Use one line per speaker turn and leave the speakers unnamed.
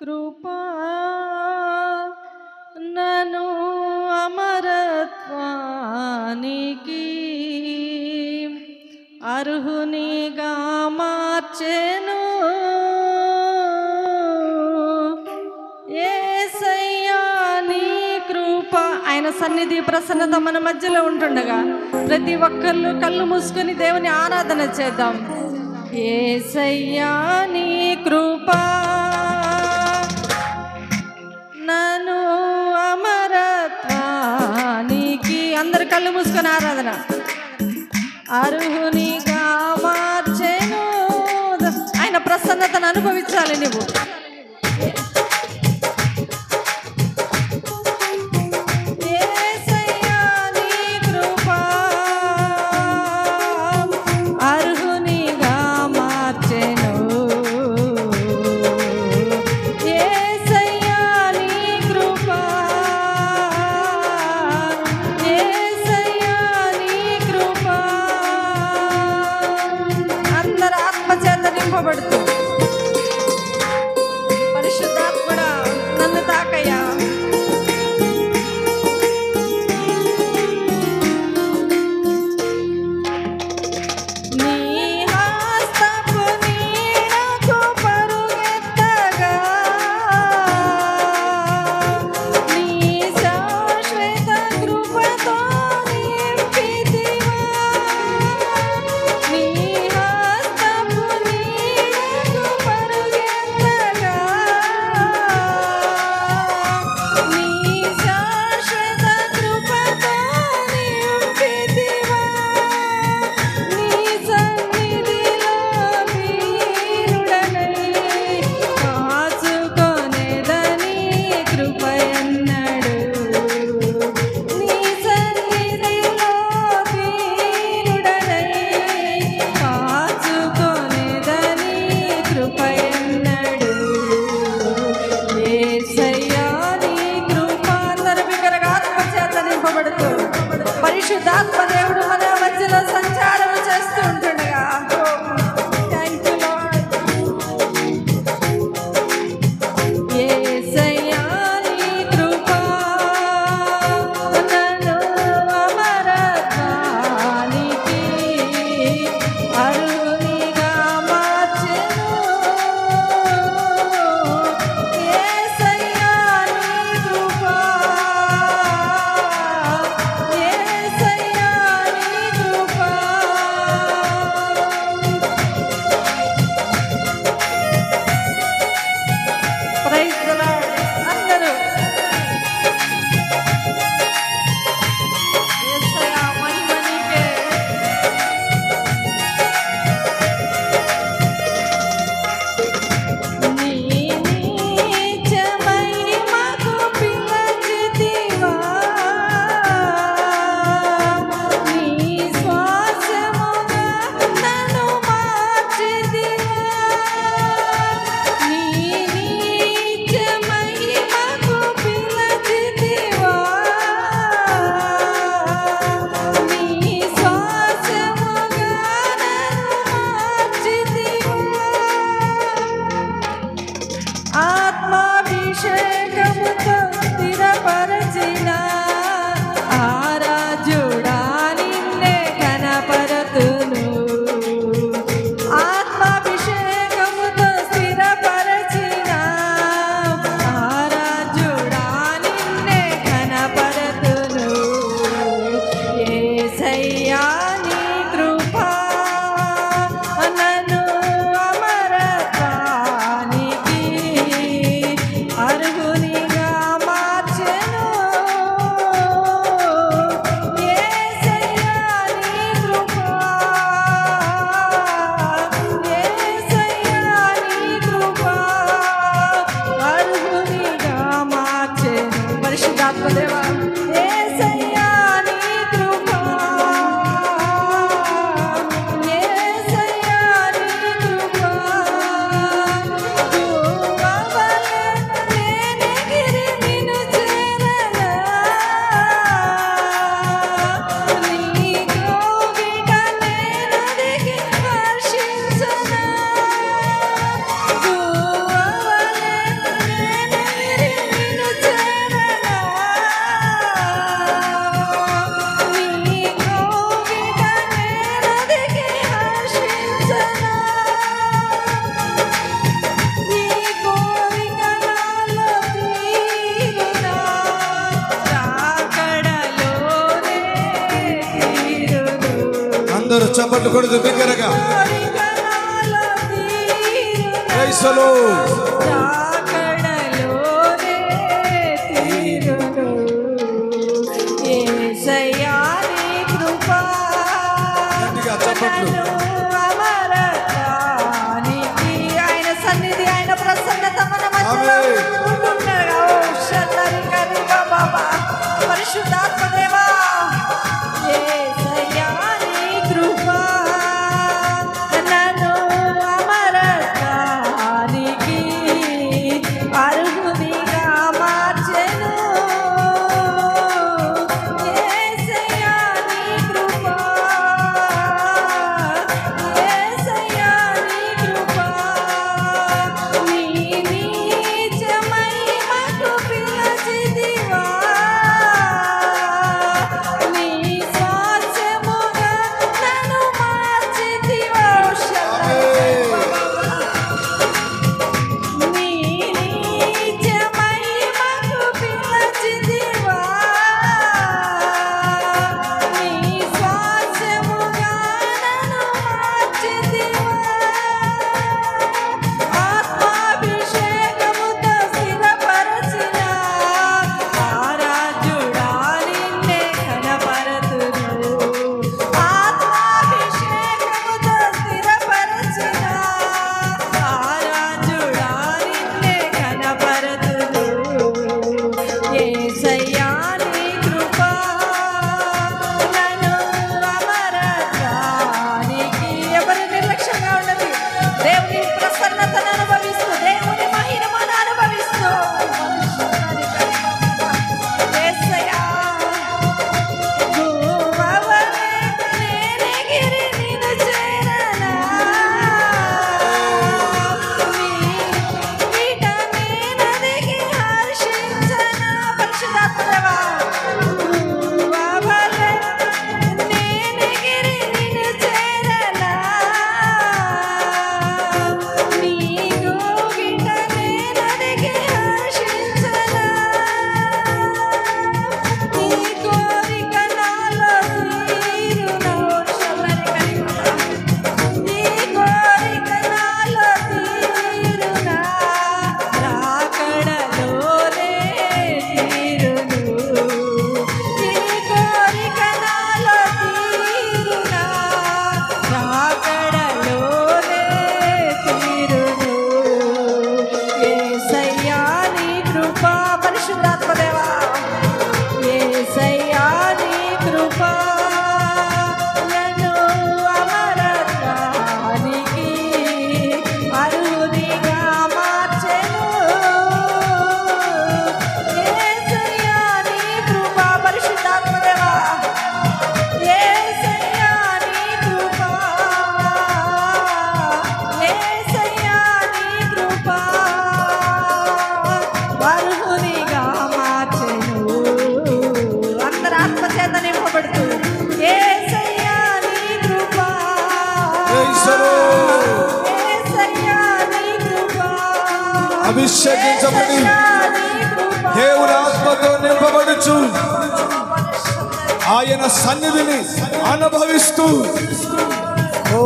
కృపా నను అమరత్వానికి అర్హునిగా మార్చెను. యేసయ్యా నీ కృప. ఆయన సన్నిధి ప్రసన్నత మన మధ్యలో ఉంటుండగా ప్రతి ఒక్కళ్ళు కళ్ళు మూసుకొని దేవుని ఆరాధన చేద్దాం. యేసయ్యా నీ కృప నను అమరత్వానికి. అందరు కళ్ళు మూసుకొని ఆరాధన. అర్హునిగా మార్చెను. ఆయన ప్రసన్నతను అనుభవించాలి నువ్వు. పరిశుద్ధాత్ముడా నన్ను తాకయ్యా. నీ హస్తపు నీడకు పరుగెత్తగా నీ శాశ్వత కృపతో నింపితివా. నీ హస్తపు నీడకు పరుగెత్తగా నీ శాశ్వత కృపతో నింపితివా. నీ సన్నిధిలో వీరుడనై కాచుకొనేదని కృపయన్నడు. నీ సన్నిధిలో వీరుడనై కాచుకొనేదని కృపయన్నడు. యేసయ్యా నీ కృప. అందరూ బిగ్గరగా ఆత్మచేత నింపబడుతూ పరిశుద్ధాత్మ దేవుడు మన మధ్యలో సంచారం చేస్తూ ఉంటుండగా థ్యాంక్ యూ లార్డ్. యేసయ్యా నీ కృప నన్ను అమరత్వానికి అర్హునిగా మార్చెను. యేసయ్యా నీ కృప. యేసయ్యా నీ కృప. Praise the lord. అందరూ యేసయ్యా మహిమ నీకే. నీ నీచ మహిమకు పిలచితివా. నీ శ్వాసముగా నన్ను మార్చితివా. నీ నీచ మహిమకు పిలచితివా. నీ శ్వాసముగా నన్ను మార్చితివా. ఆత్మాభిషేకముతో స్థిరపరచిన ఆరాజుడా నిన్నే కనపరతును. ఆత్మాభిషేకముతో స్థిరపరచిన ఆరాజుడా నిన్నే కనపరతును. యేసయ్యా నీ కృప నన్ను అమరత్వానికి అర్హునిగా మార్చెను.
చప్పట్లు కొడుతూ బిగ్గరగా
ఆయన సన్నిధి, ఆయన ప్రసన్నత మన మధ్యలో పరిశుద్ధాత్మ దేవా, యేసయ్యా నీ కృప నన్ను అమరత్వానికి అర్హునిగా మార్చెను. యేసయ్యా నీ కృప, యేసయ్యా నీ కృప, నీ నీచ మహిమకు పిలచితివా, నీ స్వాస్థ్యముగా నన్ను మార్చితివా. నీ నీచ మహిమకు పిలచితివా, నీ స్వాస్థ్యముగా నన్ను మార్చితివా. ఆత్మాభిషేకముతో స్థిరపరచిన ఆరాధ్యుడా నిన్నే ఘనపరతును. ఆత్మాభిషేకముతో స్థిరపరచిన ఆరాధ్యుడా నిన్నే ఘనపరతును. యేసయ్యా నీ కృప నన్ను అమరత్వానికి. ఎవరు నిర్లక్ష్యంగా ఉండదు, దేవుని ప్రసన్నతను అనుభవిస్తూ, దేవుని మహిమను అనుభవిస్తూ యేసయ్యా గువ్వవలె నేనెగిరి నిన్ను చేరనా, నీ వీట నేనదిగి హర్షించనా. పరిశుద్ధాత్మ దేవా, గువ్వవలె నేనెగిరి నిన్ను చేరనా, నీ గోగిట నేనదిగి హర్షించనా. నీ కోరిక నాలో తీరునా. నీ కోరిక నాలో తీరునా, రాకడలోనే తీరును. నీ కోరిక నాలో తీరునా, రాకడలోనే తీరును. యేసయ్యా నీ కృప. పరిశుద్ధాత్మ దేవా, యేసయ్యా నీ కృప నన్ను అమరత్వానికి అర్హునిగా మార్చెను. యేసయ్యా నీ కృప. పరిశుద్ధాత్మ దేవా, యేసయ్యా నీ కృప, యేసయ్యా నీ కృప అర్హునిగా మార్చెను. అందరు ఆత్మచేత నింపబడుతూ యేసయ్యా నీ కృప, యేసయ్యా నీ కృప,
అభిషేకించబడి
యేసయ్యా నీ కృప.
దేవుని ఆత్మతో నింపబడుచు ఆయన సన్నిధిని అనుభవిస్తూ ఓ